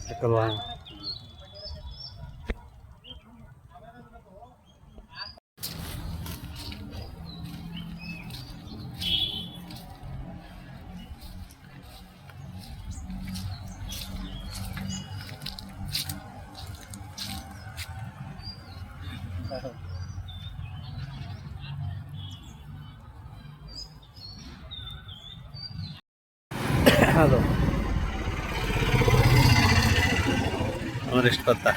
ಸಾಕಲ್ವಾ? ಅದು ಎಷ್ಟು ಗೊತ್ತಾ?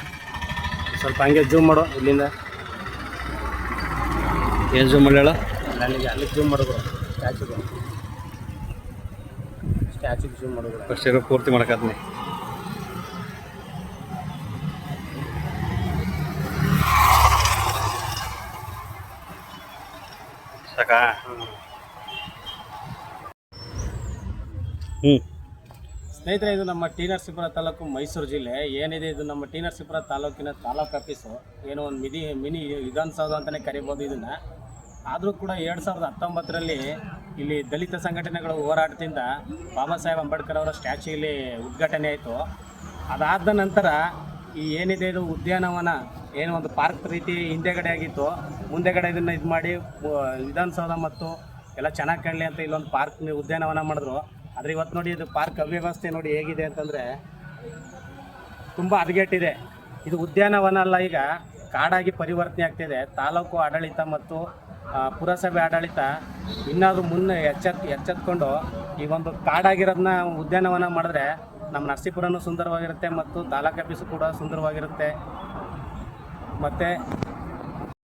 ಸ್ವಲ್ಪ ಹಂಗೆ ಜೂಮ್ ಮಾಡು ಇಲ್ಲಿಂದ. ಏನು ಜೂಮ್ ಮಾಡಿ ಹೇಳು? ಅಲ್ಲಿಗೆ ಜೂಮ್ ಮಾಡೋದು, ಸ್ಟ್ಯಾಚುಗೆ ಜೂಮ್ ಮಾಡೋದು. ಫಸ್ಟ್ ಇರೋ ಪೂರ್ತಿ ಮಾಡೋಕ್ಕಾದ್ನಿ ಸಾಕಾ? ಸ್ನೇಹಿತರೆ, ಇದು ನಮ್ಮ ಟಿ ನರಸೀಪುರ ತಾಲೂಕು, ಮೈಸೂರು ಜಿಲ್ಲೆ ಏನಿದೆ. ಇದು ನಮ್ಮ ಟಿ ನರಸೀಪುರ ತಾಲೂಕಿನ ತಾಲೂಕು ಆಫೀಸು. ಏನೋ ಒಂದು ಮಿನಿ ವಿಧಾನಸೌಧ ಅಂತಲೇ ಕರಿಬೋದು ಇದನ್ನು. ಆದರೂ ಕೂಡ 2019ರಲ್ಲಿ ಇಲ್ಲಿ ದಲಿತ ಸಂಘಟನೆಗಳ ಹೋರಾಟದಿಂದ ಬಾಬಾ ಸಾಹೇಬ್ ಅಂಬೇಡ್ಕರ್ ಅವರ ಸ್ಟ್ಯಾಚ್ಯು ಇಲ್ಲಿ ಉದ್ಘಾಟನೆ ಆಯಿತು. ಅದಾದ ನಂತರ ಈ ಏನಿದೆ ಇದು ಉದ್ಯಾನವನ, ಏನೋ ಒಂದು ಪಾರ್ಕ್ ರೀತಿ ಹಿಂದೆಗಡೆ ಆಗಿತ್ತು, ಮುಂದೆಗಡೆ ಇದನ್ನು ಇದು ಮಾಡಿ ವಿಧಾನಸೌಧ ಮತ್ತು ಎಲ್ಲ ಚೆನ್ನಾಗಿ ಕಾಣಲಿ ಅಂತ ಇಲ್ಲೊಂದು ಪಾರ್ಕ್ ಉದ್ಯಾನವನ ಮಾಡಿದ್ರು. ಆದರೆ ಇವತ್ತು ನೋಡಿ ಇದು ಪಾರ್ಕ್ ಅವ್ಯವಸ್ಥೆ ನೋಡಿ ಹೇಗಿದೆ ಅಂತಂದರೆ ತುಂಬ ಹದಗೆಟ್ಟಿದೆ. ಇದು ಉದ್ಯಾನವನ ಅಲ್ಲ, ಈಗ ಕಾಡಾಗಿ ಪರಿವರ್ತನೆ ಆಗ್ತಿದೆ. ತಾಲೂಕು ಆಡಳಿತ ಮತ್ತು ಪುರಸಭೆ ಆಡಳಿತ ಇನ್ನಾದರೂ ಮುನ್ನೆ ಎಚ್ಚೆತ್ಕೊಂಡು ಈ ಒಂದು ಕಾಡಾಗಿರೋದನ್ನ ಉದ್ಯಾನವನ ಮಾಡಿದ್ರೆ ನಮ್ಮ ನರಸೀಪುರನೂ ಸುಂದರವಾಗಿರುತ್ತೆ ಮತ್ತು ತಾಲೂಕು ಆಫೀಸು ಕೂಡ ಸುಂದರವಾಗಿರುತ್ತೆ. ಮತ್ತು